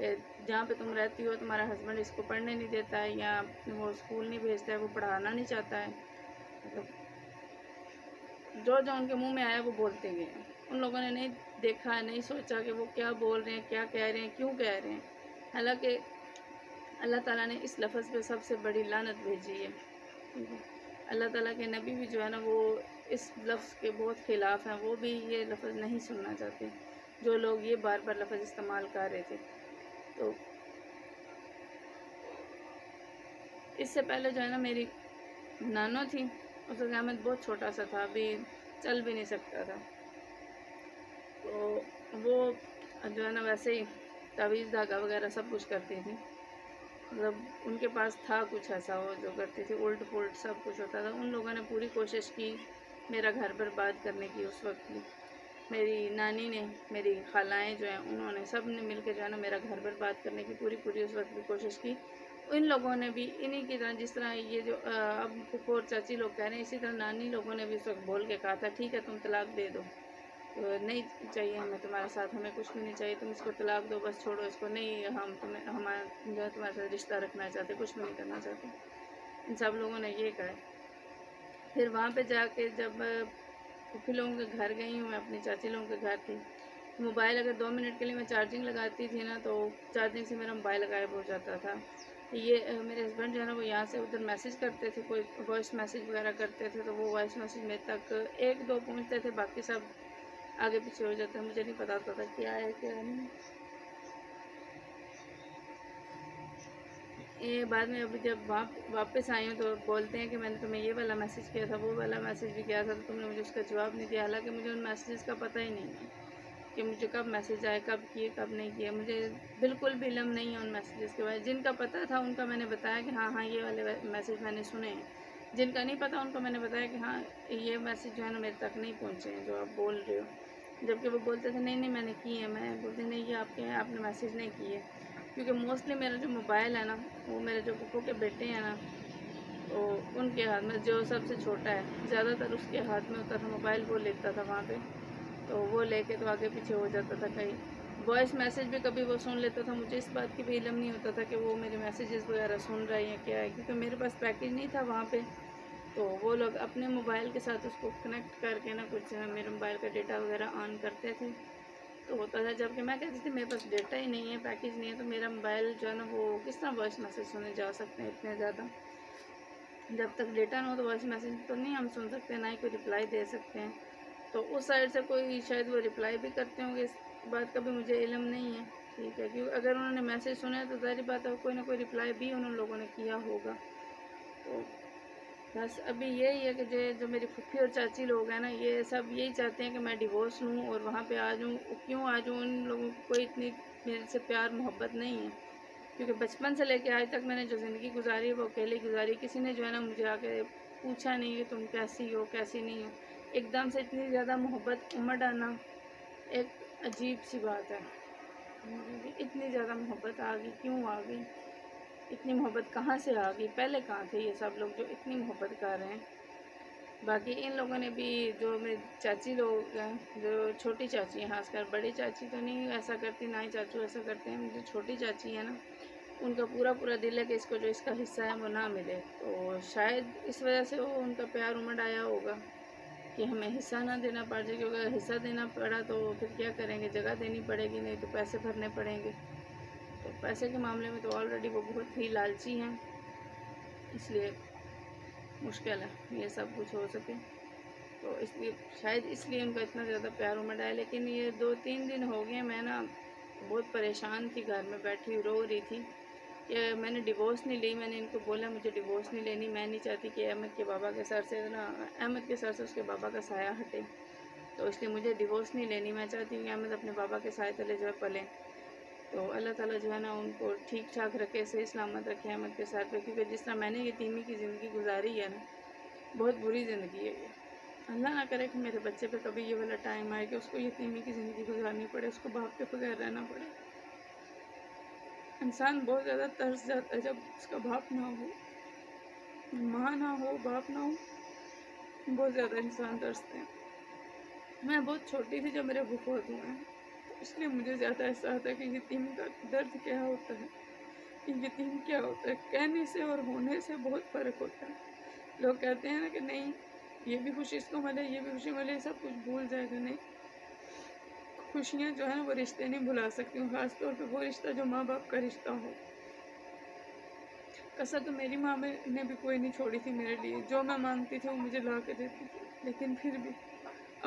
کہ جہاں پہ تم رہتی ہو تمہارا ہسبینڈ اس کو پڑھنے نہیں دیتا ہے یا وہ اسکول نہیں بھیجتا ہے، وہ پڑھانا نہیں چاہتا ہے، مطلب جو ان کے منہ میں آیا وہ بولتے گئے ہیں۔ ان لوگوں نے نہیں دیکھا، نہیں سوچا کہ وہ کیا بول رہے ہیں، کیا کہہ رہے ہیں، کیوں کہہ رہے ہیں۔ حالانکہ اللہ تعالیٰ نے اس لفظ پہ سب سے بڑی لعنت بھیجی ہے، ٹھیک ہے۔ اللہ تعالیٰ کے نبی بھی جو ہے نا وہ اس لفظ کے بہت خلاف ہیں، وہ بھی یہ لفظ نہیں سننا چاہتے، جو لوگ یہ بار بار لفظ استعمال کر رہے تھے۔ تو اس سے پہلے جو ہے نا میری نانو تھی، اس وقت احمد بہت چھوٹا سا تھا، ابھی چل بھی نہیں سکتا تھا، تو وہ جو ہے نا ویسے ہی تعویذ دھاگا وغیرہ سب کچھ کرتی تھی، مطلب ان کے پاس تھا کچھ ایسا وہ جو کرتی تھی، الٹ پلٹ سب کچھ ہوتا تھا۔ ان لوگوں نے پوری کوشش کی میرا گھر برباد کرنے کی اس وقت بھی، میری نانی نے، میری خالائیں جو ہیں انہوں نے، سب نے مل کے جو ہے نا میرا گھر برباد کرنے کی پوری اس وقت بھی کوشش کی۔ ان لوگوں نے بھی انہی کی طرح، جس طرح یہ جو اب پھپھو اور چاچی لوگ کہہ رہے ہیں، اسی طرح نانی لوگوں نے بھی اس وقت بول کے کہا تھا ٹھیک ہے تم طلاق دے دو، تو نہیں چاہیے ہمیں تمہارے ساتھ، ہمیں کچھ بھی نہیں چاہیے، تم اس کو طلاق دو، بس چھوڑو اس کو، نہیں ہم ہمارا جو ہے تمہارے ساتھ رشتہ رکھنا چاہتے، کچھ بھی نہیں کرنا چاہتے۔ ان سب لوگوں نے یہ کہا۔ پھر وہاں پہ جا کے جب پھوپھی لوگوں کے گھر گئی ہوں، میں اپنی چاچی لوگوں کے گھر تھی، موبائل اگر 2 منٹ کے لیے میں چارجنگ لگاتی تھی نا تو چارجنگ سے میرا موبائل غائب ہو جاتا تھا۔ یہ میرے ہسبینڈ جو ہے نا وہ یہاں سے ادھر میسیج کرتے تھے، کوئی وائس میسیج وغیرہ کرتے تھے، تو وہ وائس میسیج میرے تک 1-2 پہنچتے تھے، باقی سب آگے پیچھے ہو جاتا ہے، مجھے نہیں پتا ہوتا تھا کیا ہے کیا نہیں۔ یہ بعد میں ابھی جب واپس آئی ہوں تو بولتے ہیں کہ میں نے تمہیں یہ والا میسیج کیا تھا، وہ والا میسیج بھی کیا تھا، تو تم نے مجھے اس کا جواب نہیں دیا، حالانکہ مجھے ان میسیجز کا پتہ ہی نہیں ہے کہ مجھے کب میسیج آئے، کب کیے، کب نہیں کیے، مجھے بالکل بھی علم نہیں ہے ان میسیجز کے بارے۔ جن کا پتہ تھا ان کا میں نے بتایا کہ ہاں یہ والے میسیج میں نے سنے ہیں، جن کا نہیں پتہ ان کو میں نے بتایا کہ ہاں یہ میسیج جو ہے نا میرے تک نہیں پہنچے ہیں جو آپ بول رہے ہو، جبکہ وہ بولتے تھے نہیں میں نے کی ہے، میں بولتے نہیں یہ آپ کے ہیں، آپ نے میسیج نہیں کیے، کیونکہ موسٹلی میرا جو موبائل ہے نا وہ میرے جو پھپھو کے بیٹے ہیں نا، تو ان کے ہاتھ میں، جو سب سے چھوٹا ہے زیادہ تر اس کے ہاتھ میں ہوتا تھا موبائل، وہ لیتا تھا وہاں پہ، تو وہ لے کے تو آگے پیچھے ہو جاتا تھا، کہیں وائس میسیج بھی کبھی وہ سن لیتا تھا، مجھے اس بات کی بھی علم نہیں ہوتا تھا کہ وہ میرے میسیجز وغیرہ سن رہے ہیں کیا ہے، کیونکہ میرے پاس پیکیج نہیں تھا وہاں پہ، تو وہ لوگ اپنے موبائل کے ساتھ اس کو کنیکٹ کر کے نا کچھ میرے موبائل کا ڈیٹا وغیرہ آن کرتے تھے، تو ہوتا تھا، جبکہ میں کہتی تھی میرے پاس ڈیٹا ہی نہیں ہے، پیکیج نہیں ہے، تو میرا موبائل جو ہے نا وہ کس طرح وائس میسیج سنے جا سکتے ہیں اتنے زیادہ، جب تک ڈیٹا نہ ہو تو وائس میسیج تو نہیں ہم سن سکتے، نہ ہی کوئی رپلائی دے سکتے ہیں، تو اس سائڈ سے کوئی شاید وہ رپلائی بھی کرتے ہوں گے، اس بات کا بھی مجھے علم نہیں ہے، ٹھیک ہے، کیونکہ اگر انہوں نے میسیج سنا ہے تو ظاہری بات ہے کوئی نہ کوئی رپلائی بھی ان لوگوں نے کیا ہوگا۔ تو بس ابھی یہی ہے کہ جو میری پھپھی اور چاچی لوگ ہیں نا، یہ سب یہی چاہتے ہیں کہ میں ڈیورس لوں اور وہاں پہ آ جاؤں، کیوں آ جاؤں، ان لوگوں کو کوئی اتنی میرے سے پیار محبت نہیں ہے، کیونکہ بچپن سے لے کے آج تک میں نے جو زندگی گزاری ہے وہ اکیلے گزاری، کسی نے جو ہے نا مجھے آ کے پوچھا نہیں کہ تم کیسی ہو کیسی نہیں ہو، ایک دم سے اتنی زیادہ محبت امڑ آنا ایک عجیب سی بات ہے، اتنی زیادہ محبت آ گئی، کیوں آ گئی، اتنی محبت کہاں سے آ گئی، پہلے کہاں تھے یہ سب لوگ جو اتنی محبت کر رہے ہیں۔ باقی ان لوگوں نے بھی، جو میری چاچی لوگ ہیں، جو چھوٹی چاچی ہیں خاص کر، بڑی چاچی تو نہیں ایسا کرتی، نہ ہی چاچو ایسا کرتے ہیں، جو چھوٹی چاچی ہیں نا ان کا پورا دل ہے کہ اس کو جو اس کا حصہ ہے وہ نہ ملے، تو شاید اس وجہ سے وہ ان کا پیار امڑ آیا ہوگا کہ ہمیں حصہ نہ دینا پڑ جائے، کیونکہ اگر حصہ دینا پڑا تو پھر کیا کریں گے، جگہ دینی پڑے گی، نہیں تو پیسے بھرنے پڑیں گے، تو پیسے کے معاملے میں تو آلریڈی وہ بہت ہی لالچی ہیں، اس لیے مشکل ہے یہ سب کچھ ہو سکے، تو اس لیے شاید اس لیے ان کا اتنا زیادہ پیار امڑ آیا۔ لیکن یہ 2-3 دن ہو گئے میں نا بہت پریشان تھی، گھر میں بیٹھی رو رہی تھی کہ میں نے ڈیورس نہیں لی، میں نے ان کو بولا مجھے ڈیورس نہیں لینی، میں نہیں چاہتی کہ احمد کے بابا کے سر سے نا، احمد کے سر سے اس کے بابا کا سایہ ہٹے، تو اس لیے مجھے ڈیورس نہیں لینی، میں چاہتی ہوں کہ احمد اپنے بابا کے سائے تلے جو ہے پلیں، تو اللہ تعالیٰ جو ہے نا ان کو ٹھیک ٹھاک رکھے، صحیح سلامت رکھے احمد کے ساتھ پہ، کیونکہ جس طرح میں نے یتیمی کی زندگی گزاری ہے نا، بہت بری زندگی ہے یہ، اللہ نہ کرے کہ میرے بچے پہ کبھی یہ والا ٹائم آئے کہ اس کو یتیمی کی زندگی گزارنی پڑے، اس کو باپ کے بغیر رہنا پڑے، انسان بہت زیادہ ترس جاتا ہے جب اس کا باپ نہ ہو، ماں نہ ہو، باپ نہ ہو، بہت زیادہ انسان ترستے ہیں۔ میں بہت چھوٹی تھی جب میرے ابو فوت ہوئے ہیں، اس لیے مجھے زیادہ احساس ہے کہ یتیم کا درد کیا ہوتا ہے، کہ یتیم کیا ہوتا ہے۔ کہنے سے اور ہونے سے بہت فرق ہوتا ہے۔ لوگ کہتے ہیں نا کہ نہیں یہ بھی خوشی اس کو ملے، یہ بھی خوشی ملے، سب کچھ بھول جائے گا۔ نہیں، خوشیاں جو ہیں وہ رشتے نہیں بھلا سکتی ہوں، خاص طور پہ وہ رشتہ جو ماں باپ کا رشتہ ہو۔ کسر تو میری ماں نے بھی کوئی نہیں چھوڑی تھی میرے لیے، جو میں مانگتی تھی وہ مجھے لا کے دیتی تھی، لیکن پھر بھی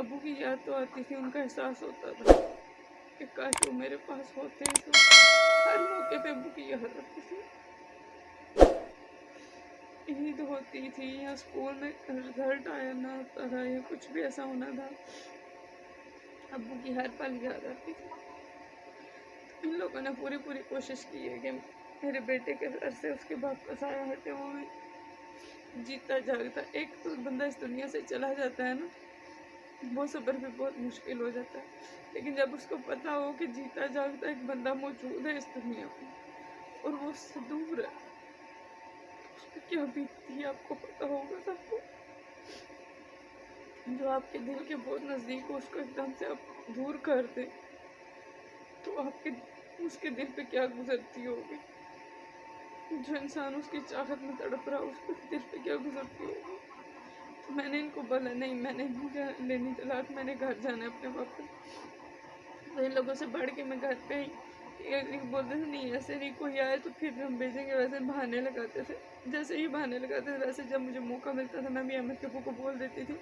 ابو کی یاد تو آتی تھی، ان کا احساس ہوتا تھا کہ کاش وہ میرے پاس ہوتے ہیں۔ تو ہر موقع پہ ابو کی یاد آتی تھی۔ عید ہوتی تھی یا اسکول میں رزلٹ آیا نہ ہوتا تھا یا کچھ بھی ایسا ہونا تھا، ابو کی ہر پل یاد آتی تھی۔ ان لوگوں نے پوری کوشش کی ہے کہ میرے بیٹے کے گھر سے اس کے باپ کا سایہ ہٹے، وہ بھی جیتا جاگتا۔ ایک تو بندہ اس دنیا سے چلا جاتا ہے نا، وہ صبر بھی بہت مشکل ہو جاتا ہے، لیکن جب اس کو پتا ہو کہ جیتا جاگتا ایک بندہ موجود ہے اس دنیا میں اور وہ اس سے دور ہے، اس پہ کیا بیتتی ہے آپ کو پتا ہوگا سب کو۔ جو آپ کے دل کے بہت نزدیک ہو اس کو ایک دم سے آپ دور کر دیں تو آپ کے اس کے دل پہ کیا گزرتی ہوگی۔ جو انسان اس کی چاہت میں تڑپ رہا اس کے دل پہ کیا گزرتی ہوگی۔ تو میں نے ان کو بولا نہیں، میں نے لینی طلاق، میں نے گھر جانا ہے اپنے واپس۔ تو ان لوگوں سے بڑھ کے میں گھر پہ ہی بولتے تھے نہیں ایسے نہیں، کوئی آئے تو پھر ہم بھیجیں گے، ویسے بہانے لگاتے تھے۔ جیسے ہی بہانے لگاتے تھے ویسے جب مجھے موقع ملتا تھا میں بھی احمد کے ابو کو بول دیتی تھی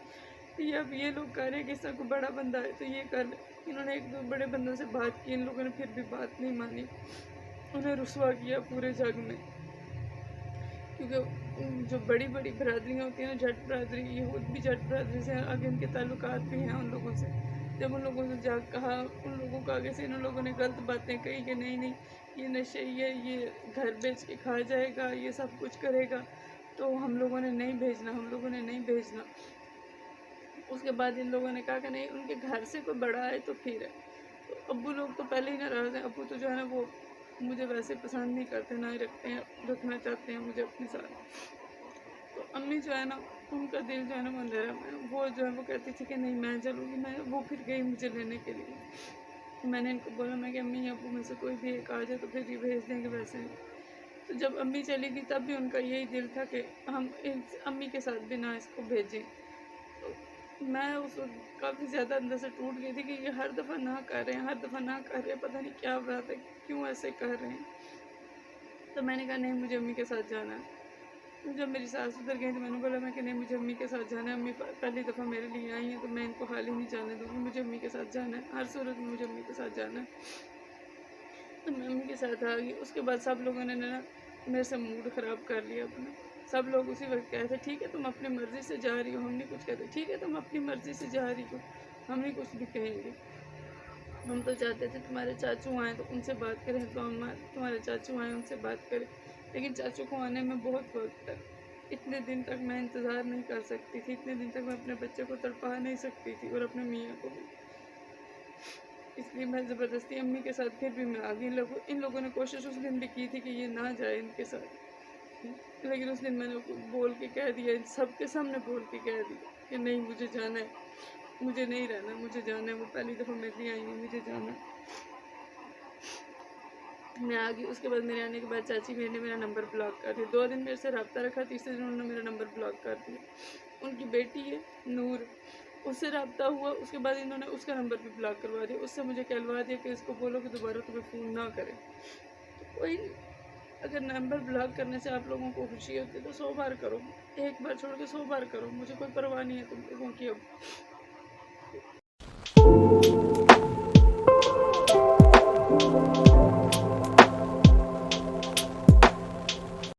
کہ اب یہ لوگ کہہ رہے ہیں کہ اس طرح کوئی بڑا بندہ ہے تو یہ کر لے۔ انہوں نے ایک دو بڑے بندوں سے بات کی، ان لوگوں نے پھر بھی بات نہیں مانی، انہیں رسوا کیا پورے جگ میں۔ کیونکہ جو بڑی برادریاں ہوتی ہیں نا، جٹ برادری، یہود بھی جٹ برادری سے آگے ان کے تعلقات بھی ہیں ان لوگوں سے۔ جب ان لوگوں سے جا کہا، ان لوگوں کو آگے سے ان لوگوں نے غلط باتیں کہی کہ نہیں یہ نشئی ہے، یہ گھر بیچ کے کھا جائے گا، یہ سب کچھ کرے گا، تو ہم لوگوں نے نہیں بھیجنا۔ اس کے بعد ان لوگوں نے کہا کہ نہیں ان کے گھر سے کوئی بڑا آئے تو پھر ہے۔ تو ابو لوگ تو پہلے ہی ناراض ہیں، ابو تو جو ہے نا وہ مجھے ویسے پسند نہیں کرتے، نہ ہی رکھنا چاہتے ہیں مجھے اپنے ساتھ۔ تو امی جو ہے نا ان کا دل جو ہے نا وہ اندھیرا میں، وہ جو ہے وہ کہتی تھی کہ نہیں میں چلوں گی، وہ پھر گئی مجھے لینے کے لیے۔ میں نے ان کو بولا میں کہ امی ابو میں سے کوئی بھی ایک آ جائے تو پھر یہ بھیج دیں گے ویسے ہی۔ تو جب امی چلی گئی تب بھی ان کا یہی دل تھا کہ ہم امی کے ساتھ بھی نہ اس کو بھیجیں۔ تو میں اس وقت کافی زیادہ اندر سے ٹوٹ گئی تھی کہ یہ ہر دفعہ نہ کر رہے ہیں، پتہ نہیں کیا بات ہے، کیوں ایسے کر رہے ہیں۔ تو میں نے کہا نہیں مجھے امی کے ساتھ جانا ہے۔ جب میری ساس ادھر گئی تو میں نے بولا میں کہ نہیں مجھے امی کے ساتھ جانا ہے، امی پہلی دفعہ میرے لیے آئی ہیں تو میں ان کو خالی نہیں جانے دوں گی، مجھے امی کے ساتھ جانا ہے، ہر صورت میں مجھے امی کے ساتھ جانا ہے۔ تو میں امی کے ساتھ آ گئی۔ اس کے بعد سب لوگوں نے نا میرے سے موڈ خراب کر لیا اپنا۔ سب لوگ اسی وقت کہتے ٹھیک ہے تم اپنی مرضی سے جا رہی ہو، ہم نہیں کچھ کہتے، ٹھیک ہے تم اپنی مرضی سے جا رہی ہو، ہم نہیں کچھ بھی کہیں گے۔ ہم تو چاہتے تھے تمہارے چاچو آئیں تو ان سے بات کریں، تو تمہارے چاچو آئیں ان سے بات کریں، لیکن چاچو کو آنے میں بہت وقت ہے، اتنے دن تک میں انتظار نہیں کر سکتی تھی، اتنے دن تک میں اپنے بچے کو تڑپا نہیں سکتی تھی اور اپنے میاں کو بھی۔ اس لیے میں زبردستی امی کے ساتھ پھر بھی میں آ گئی۔ ان لوگوں نے کوشش اس دن بھی کی تھی کہ یہ نہ جائے ان کے ساتھ، لیکن اس دن میں نے بول کے کہہ دیا، سب کے سامنے بول کے کہہ دیا کہ نہیں مجھے جانا ہے، مجھے نہیں رہنا، مجھے جانا ہے، وہ پہلی دفعہ میرے لیے آئی ہیں، مجھے جانا ہے۔ میں آ گئی۔ اس کے بعد میرے آنے کے بعد چاچی میرے نے میرا نمبر بلاک کر دیا، 2 دن میرے سے رابطہ رکھا، تیسرے دن انہوں نے میرا نمبر بلاک کر دیا۔ ان کی بیٹی ہے نور، اس سے رابطہ ہوا، اس کے بعد انہوں نے اس کا نمبر بھی بلاک کروا دیا، اس سے مجھے کہلوا دیا کہ اس کو بولو کہ دوبارہ تمہیں فون نہ کرے۔ کوئی اگر نمبر بلاک کرنے سے آپ لوگوں کو خوشی ہوتی ہے تو 100 بار کرو، ایک بار چھوڑ کے 100 بار کرو، مجھے کوئی پرواہ نہیں ہے تم لوگوں کی اب۔